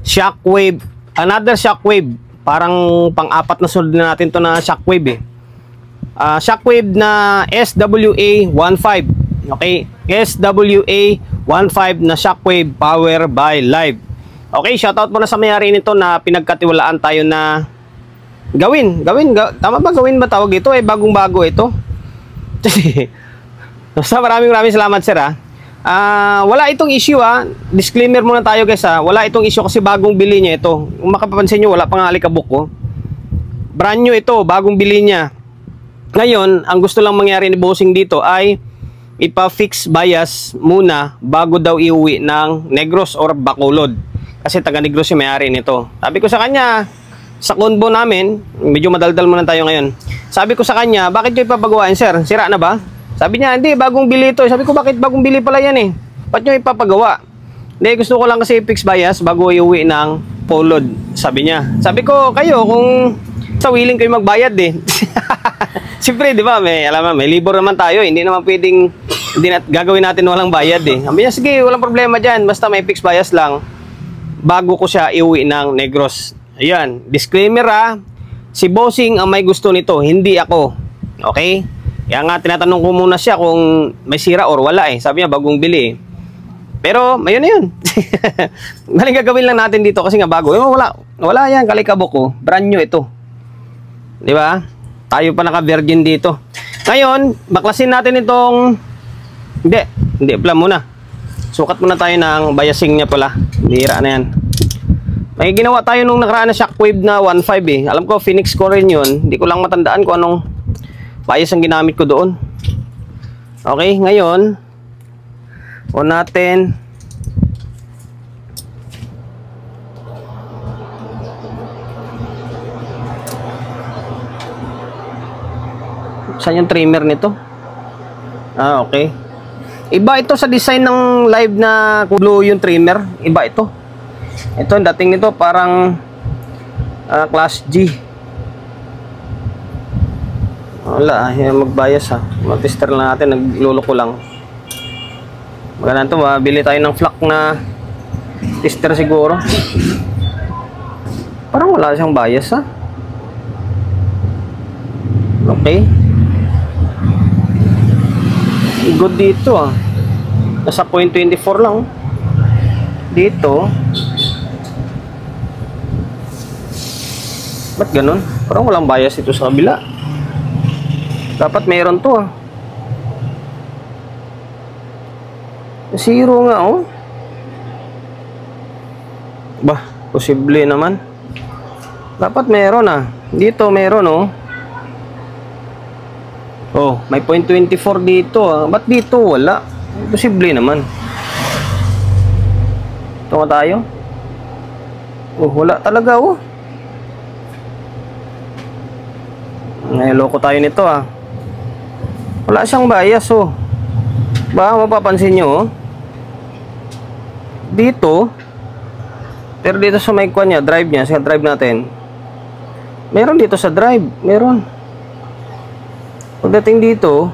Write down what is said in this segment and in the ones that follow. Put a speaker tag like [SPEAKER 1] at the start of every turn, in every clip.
[SPEAKER 1] Shockwave, another Shockwave. Parang pang-apat na sunod na natin to na Shockwave eh. Shockwave na SWA-15. Okay, SWA-15 na Shockwave power by Live. Okay, shoutout muna sa may-ari nito na pinagkatiwalaan tayo na tama ba gawin ba tawag ito? Bagong-bago ito. Basta maraming salamat sir ha. Wala itong issue ha. Disclaimer muna tayo guys ha. Wala itong issue kasi bagong bili niya ito. Kung makapapansin nyo, wala pang alikabok ko. Brand new ito, bagong bili niya. Ngayon, ang gusto lang mangyari ni bossing dito ay ipa-fix bias muna bago daw iuwi ng Negros or Bacolod. Kasi taga Negros yung may-ari nito. Sabi ko sa kanya, sa convo namin, medyo madaldal muna tayo ngayon. Sabi ko sa kanya, bakit nyo ipapagawain sir? Sira na ba? Sabi niya, hindi, bagong bili ito. Sabi ko, bakit bagong bili pala yan eh? Ba't nyo ipapagawa? Hindi, gusto ko lang kasi fix bias bago iuwi ng Polod. Sabi niya. Sabi ko, kayo, kung sa willing kayo magbayad eh. Siyempre, di ba, may libor naman tayo. Hindi naman pwedeng, gagawin natin walang bayad eh. Sabi niya, sige, walang problema dyan. Basta may fix bias lang bago ko siya iuwi ng Negros. Ayan, disclaimer ha. Si bossing ang may gusto nito, hindi ako. Okay? Kaya nga tinatanong ko muna siya kung may sira or wala eh. Sabi niya bagong bili eh. Pero ayun na yun. Maling gagawin lang natin dito kasi nga bago. Wala yan, kalikabok ko. Brand new ito. Di ba? Tayo pa naka-virgin dito. Ngayon, baklasin natin itong hindi pala muna. Sukat muna tayo ng biasing niya pala. Bihira na yan. May ginawa tayo nung nakaraan na Shockwave na 1.5 eh. Alam ko, Phoenix ko rin yun. Hindi ko lang matandaan kung anong bias ang ginamit ko doon. Okay, ngayon on natin saan yung trimmer nito? Okay. Iba ito sa design ng Live na blue yung trimmer. Iba ito. Ito, ang dating nito parang class G. Wala, magbayas ha. Mag-tester lang natin, nagluloko lang. Maganda ito, mabili tayo ng flock na tester siguro. Parang wala siyang bias ha. Okay. Good dito ah. Nasa 0.24 lang. Dito. Ba't ganun? Parang walang bias ito sa kabila. Dapat mayroon to ah. Zero nga oh. Bah, posible naman. Dapat mayroon ah. Dito mayroon oh. Oh, may 0.24 dito ah. Ba't dito wala? Posible naman. Ito nga tayo. Oh, wala talaga oh. Niloko tayo nito ah. Wala siyang bias oh. Ba, mapapansin nyo oh. Dito. Pero dito sa mic niya, drive niya, sa drive natin. Meron dito sa drive, meron. Pagdating dito,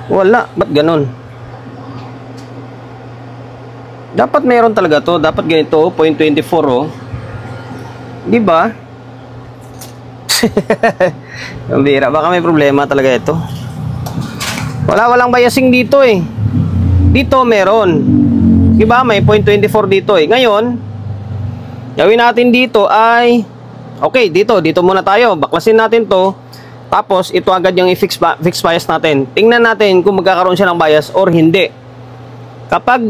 [SPEAKER 1] wala. Ba't ganun? Dapat meron talaga to. Dapat ganito, 0.24 oh. Di ba? Ang bira, baka may problema talaga ito. Walang biasing dito eh. Dito meron. Di ba? May 0.24 dito eh. Ngayon, gawin natin dito ay okay, dito muna tayo. Baklasin natin to. Tapos, ito agad yung i-fix bias natin. Tingnan natin kung magkakaroon siya ng bias or hindi. Kapag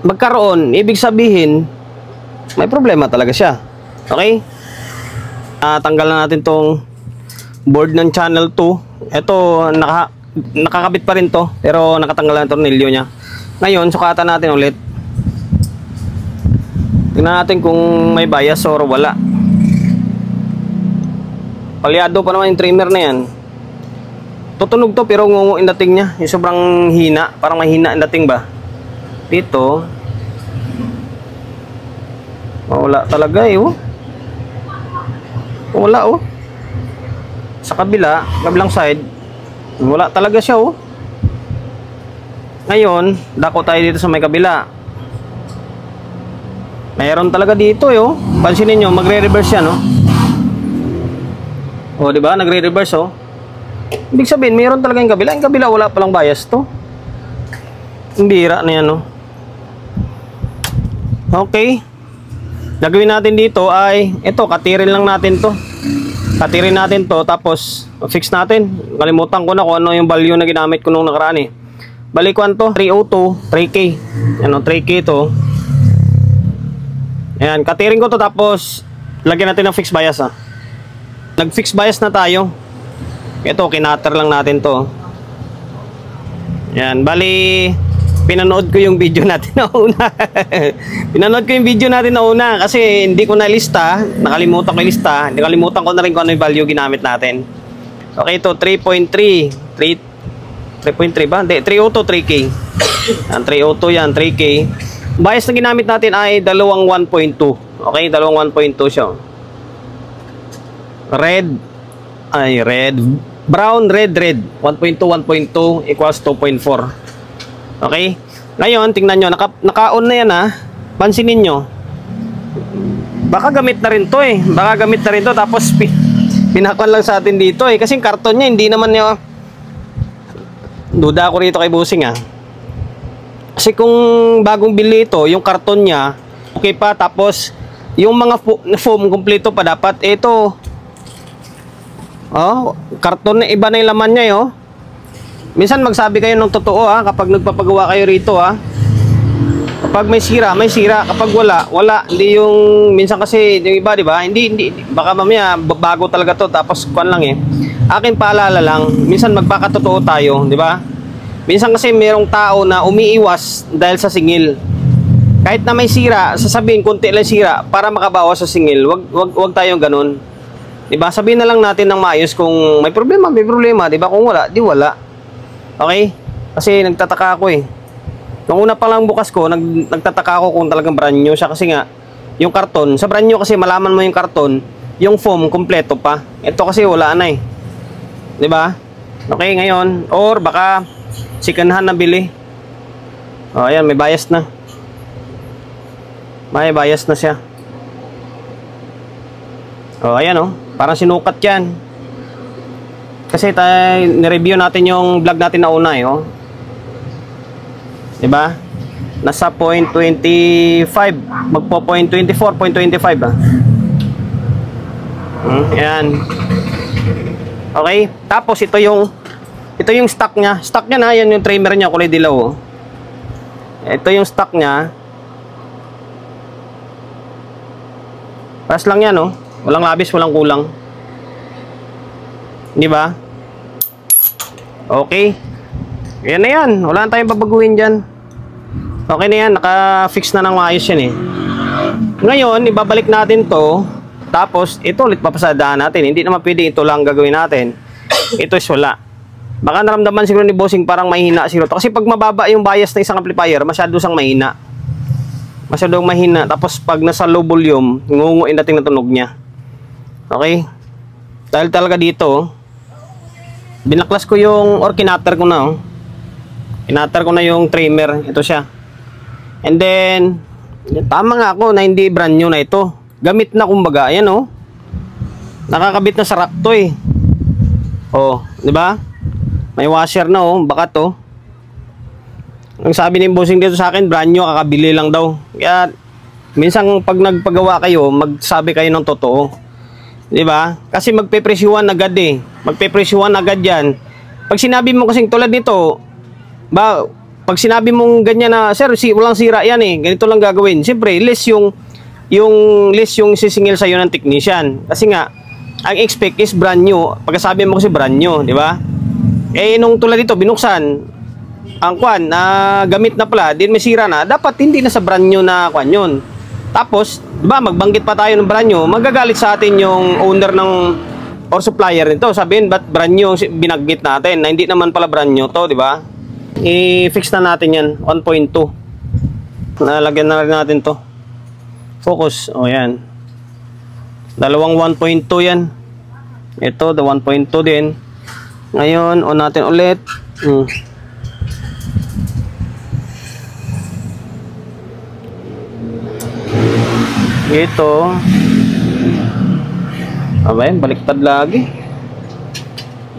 [SPEAKER 1] magkaroon, ibig sabihin, may problema talaga siya. Okay? Tanggalan natin tong board ng channel 2. Ito, nakakabit pa rin to. Pero nakatanggal na tornilyo niya. Ngayon, sukatan natin ulit. Tingnan natin kung may bias or wala. Palyado pa naman yung trimmer na yan. Tutunog to pero ngungu yung dating niya. Yung sobrang hina. Parang mahina yung dating ba? Dito. Wala talaga eh oh. Wala oh. Sa kabilang side, wala talaga siya oh. Ngayon, dako tayo dito sa may kabila. Mayroon talaga dito eh, oh. Pansinin nyo, magre-reverse yan, oh. Oh, di ba? Nagre-reverse, oh. Ibig sabihin, mayroon talaga yung kabila. Yung kabila, wala palang bias to. Ang bira na yan, oh. Okay. Gagawin natin dito ay, ito, katirin lang natin to. Katirin natin to, tapos, fix natin. Kalimutan ko na kung ano yung value na ginamit ko nung nakaraan, eh. Balikuan to, 302, 3K. Ano, 3K to. Ayan, katirin ko to, tapos, lagyan natin ng fixed bias, ha. Nag-fixed bias na tayo. Ito, kinater lang natin to. Ayan, bali, pinanood ko yung video natin na una. Pinanood ko yung video natin na una kasi hindi ko na lista, nakalimutan ko yung lista, nakalimutan ko na rin kung ano yung value ginamit natin. Okay, ito 3.3 ba? Hindi, 302 3K. Yan, 302 yan, 3K. Bias na ginamit natin ay dalawang 1.2. Okay, dalawang 1.2 siya. Brown, red. 1.2, 1.2 equals 2.4. Okay? Ngayon, tingnan nyo, naka-on na yan, ha. Pansinin nyo. Baka gamit na rin to, eh. Baka gamit na rin to, tapos pinakon lang sa atin dito, eh. Kasi yung karton niya, hindi naman niya. Duda ako rito kay Bossing, ha. Kasi kung bagong bili ito, yung karton niya, okay pa, tapos yung mga foam kompleto pa dapat. Ito, oh, karton na, iba na yung laman niya, oh. Minsan magsabi kayo ng totoo, ha, kapag nagpapagawa kayo rito, ha. Kapag may sira, may sira. Kapag wala. Hindi yung minsan kasi yung iba, di ba? Hindi baka mamaya bago talaga to, tapos kuan lang, eh. Akin paalala lang, minsan magpakatotoo tayo, di ba? Minsan kasi merong tao na umiiwas dahil sa singil. Kahit na may sira, sasabihin konti lang sira para makabawas sa singil. Wag tayong ganun. Di ba? Sabihin na lang natin ng maayos kung may problema, di ba? Kung wala, di wala. Okay? Kasi nagtataka ako, eh. Nung una pa lang bukas ko, nagtataka ako kung talagang brand new siya. Kasi nga, yung karton, sa brand new kasi malaman mo yung karton, yung foam, kompleto pa. Ito kasi wala na, eh. Diba? Okay, ngayon, or baka second hand na bili. O, ayan, may bias na. May bias na siya. O, ayan, oh. Parang sinukat yan. Kasi tayo, nireview natin yung vlog natin na una, eh, oh. Diba? Nasa 0.25. Magpo 0.24, 0.25, ah. Ayan. Okay. Tapos, ito yung stock niya. Stock niya na. Yan yung trimmer niya, kulay dilaw, oh. Ito yung stock niya. Paras lang yan, oh. Walang labis, walang kulang. Di ba? Okay. Yan na yan. Wala na tayong babaguhin dyan. Okay na yan. Naka-fix na ng maayos yan, eh. Ngayon, ibabalik natin to. Tapos, ito ulit papasadaan natin. Hindi naman pwede ito lang gagawin natin. Ito is wala. Baka naramdaman siguro ni Bossing parang mahina siguro. Kasi pag mababa yung bias ng isang amplifier, masyado siyang mahina. Masyadong mahina. Tapos, pag nasa low volume, ngunguin natin na tunog niya. Okay? Dahil talaga dito, binaklas ko yung, or kinater ko na, oh. Kinater ko na yung trimmer. Ito siya. And then, tama nga ako na hindi brand new na ito. Gamit na kumbaga. Ayan, oh. Nakakabit na sa rack to, eh. Oh, di ba? May washer na, oh. Baka to. Ang sabi ni Bossing dito sa akin, brand new, kakabili lang daw. Kaya, minsan pag nagpagawa kayo, magsabi kayo ng totoo. Di ba? Kasi magpe-presyuhan agad, eh. Magpe-presyuhan agad yan. Pag sinabi mo kasing tulad nito, pag sinabi mong ganyan na, sir, walang sira yan, eh. Ganito lang gagawin. Siyempre, less yung sisingil sa'yo ng technician. Kasi nga, ang expect is brand new. Pagkasabi mo kasi brand new, di ba? Eh, nung tulad dito, binuksan, ang kwan, gamit na pala, din may sira na, dapat hindi na sa brand new na kwan yun. Tapos, diba, magbanggit pa tayo ng brand new, magagalit sa atin yung owner ng or supplier nito. Sabihin, ba't brand new binaggit natin? Na hindi naman pala brand new to, diba? I-fix na natin yan, 1.2. Nalagyan na rin natin to. Focus, o yan. Dalawang 1.2 yan. Ito, the 1.2 din. Ngayon, on natin ulit. Ito. Abay, baliktad lagi.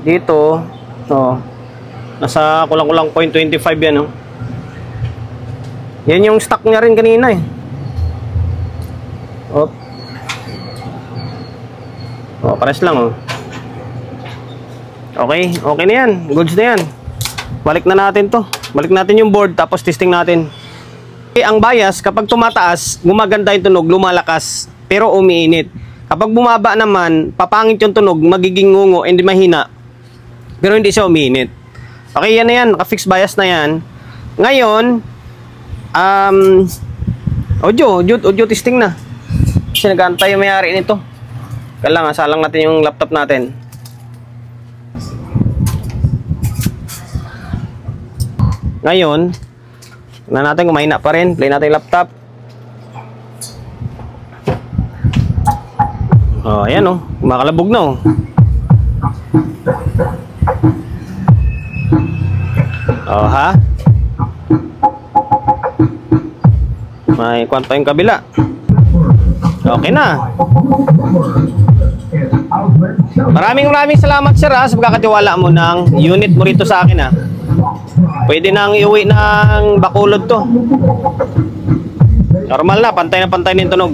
[SPEAKER 1] Dito. Oh. Nasa kulang-kulang 0.25 yan, oh. Yan yung stock niya rin kanina, eh. Oh. Oh, pares lang, oh. Okay, okay na yan. Goods na yan. Balik na natin to. Balik natin yung board, tapos testing natin. Ang bias, kapag tumataas, gumaganda yung tunog, lumalakas, pero umiinit. Kapag bumaba naman, papangit yung tunog, magiging ngungo, hindi mahina, pero hindi siya umiinit. Okay, yan na yan. Naka-fix bias na yan. Ngayon, audio testing na. Kasi nag-aantay yung may-ari nito. Kailangan, salang natin yung laptop natin. Ngayon, na natin kung mahina pa rin. Play natin yung laptop. Oh, ayan, oh. Makalabog na, oh. Oh, ha? May kwan pa yung kabila. Okay na. Maraming salamat, sir, ha, sa pagkakatiwala mo ng unit mo rito sa akin, ha. Pwede nang iuwi ng Bacolod to. Normal na pantay ng tunog.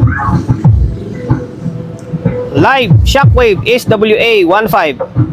[SPEAKER 1] Live Shockwave SWA 15.